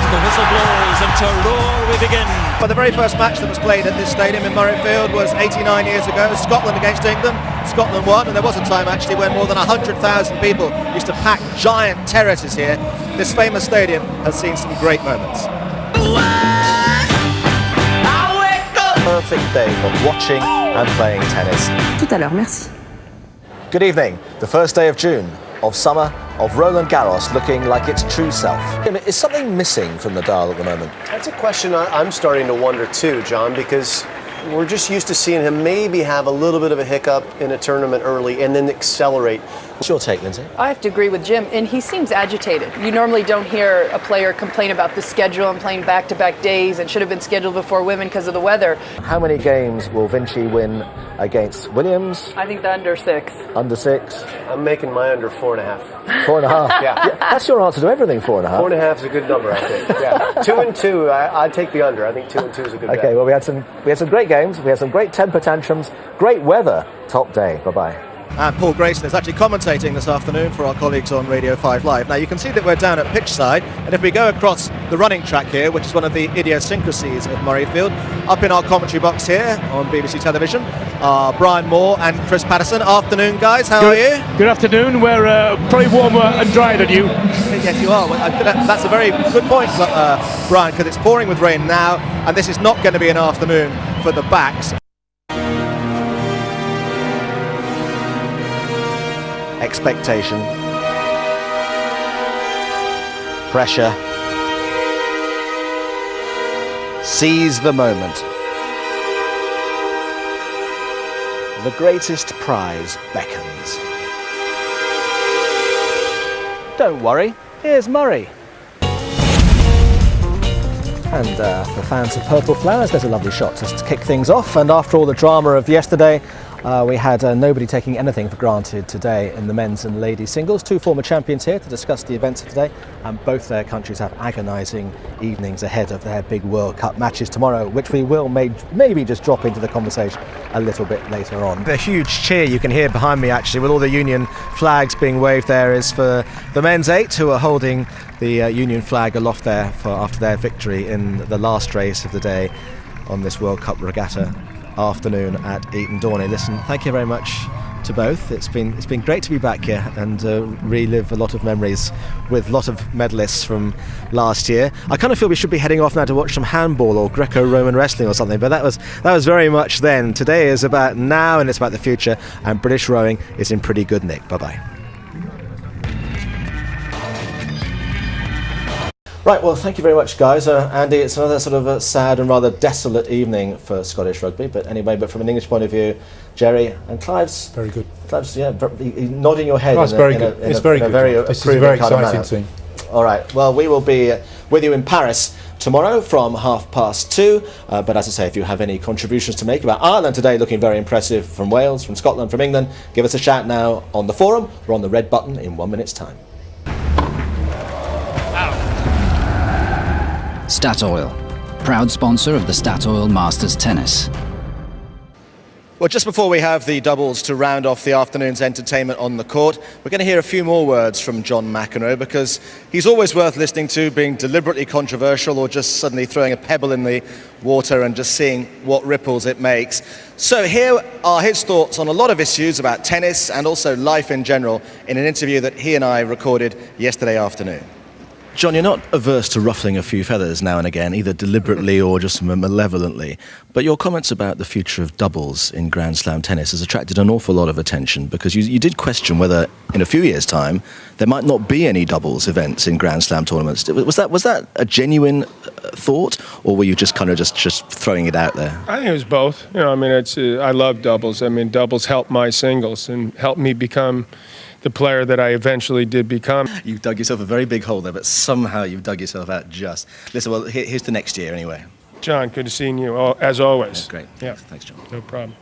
The whistle blows and to roar we begin. But the very first match that was played at this stadium in Murrayfield was 89 years ago, Scotland against England. Scotland won, and there was a time actually when more than 100,000 people used to pack giant terraces here. This famous stadium has seen some great moments. Perfect day for watching and playing tennis. Tout à l'heure, merci. Good evening. The first day of June, of summer, of Roland Garros looking like its true self. Is something missing from Nadal at the moment? That's a question I'm starting to wonder too, John, because we're just used to seeing him maybe have a little bit of a hiccup in a tournament early and then accelerate. What's your take, Lindsay? I have to agree with Jim, and he seems agitated. You normally don't hear a player complain about the schedule and playing back-to-back days and should have been scheduled before women because of the weather. How many games will Vinci win against Williams? I think the under 6. Under 6? I'm making my under 4.5. 4.5? Yeah. That's your answer to everything, 4.5. 4.5 is a good number, I think. Yeah. 2 and 2, I'd take the under. I think 2 and 2 is a good bet. Okay, well, we had some great games. We had some great temper tantrums. Great weather. Top day. Bye-bye. And Paul Grayson is actually commentating this afternoon for our colleagues on Radio 5 Live. Now you can see that we're down at pitchside, and if we go across the running track here, which is one of the idiosyncrasies of Murrayfield, up in our commentary box here on BBC Television are Brian Moore and Chris Patterson. Afternoon, guys, how are you? Good afternoon. We're probably warmer and drier than you. Yes, you are. That's a very good point, Brian, because it's pouring with rain now, and this is not going to be an afternoon for the backs. Expectation, pressure, seize the moment. The greatest prize beckons. Don't worry, here's Murray. And for fans of Purple Flowers, there's a lovely shot just to kick things off. And after all the drama of yesterday, we had nobody taking anything for granted today in the men's and ladies singles. Two former champions here to discuss the events of today, and both their countries have agonising evenings ahead of their big World Cup matches tomorrow, which we will maybe just drop into the conversation a little bit later on. The huge cheer you can hear behind me actually, with all the Union flags being waved there, is for the men's 8 who are holding the Union flag aloft there after their victory in the last race of the day on this World Cup regatta afternoon at Eton Dorney. Listen, thank you very much to both. It's been great to be back here and relive a lot of memories with a lot of medalists from last year. I kind of feel we should be heading off now to watch some handball or Greco-Roman wrestling or something, but that was very much then. Today is about now and it's about the future, and British rowing is in pretty good nick. Bye-bye. Right, well, thank you very much, guys. Andy, it's another sort of a sad and rather desolate evening for Scottish rugby, but from an English point of view, Jerry and Clive's... Very good. Clive's, nodding your head. It's very good. It's very good. This is a very exciting team. All right, well, we will be with you in Paris tomorrow from 2:30, but as I say, if you have any contributions to make about Ireland today, looking very impressive, from Wales, from Scotland, from England, give us a shout now on the forum or on the red button in 1 minute's time. Statoil, proud sponsor of the Statoil Masters Tennis. Well, just before we have the doubles to round off the afternoon's entertainment on the court, we're going to hear a few more words from John McEnroe, because he's always worth listening to, being deliberately controversial or just suddenly throwing a pebble in the water and just seeing what ripples it makes. So here are his thoughts on a lot of issues about tennis and also life in general in an interview that he and I recorded yesterday afternoon. John, you're not averse to ruffling a few feathers now and again, either deliberately or just malevolently, but your comments about the future of doubles in Grand Slam tennis has attracted an awful lot of attention, because you did question whether in a few years' time there might not be any doubles events in Grand Slam tournaments. Was that a genuine thought, or were you just kind of just throwing it out there? I think it was both. I love doubles. Doubles helped my singles and helped me become the player that I eventually did become. You've dug yourself a very big hole there, but somehow you've dug yourself out just. Listen, well, here's the next year anyway. John, good to see you, as always. Great. Yeah. Thanks, John. No problem.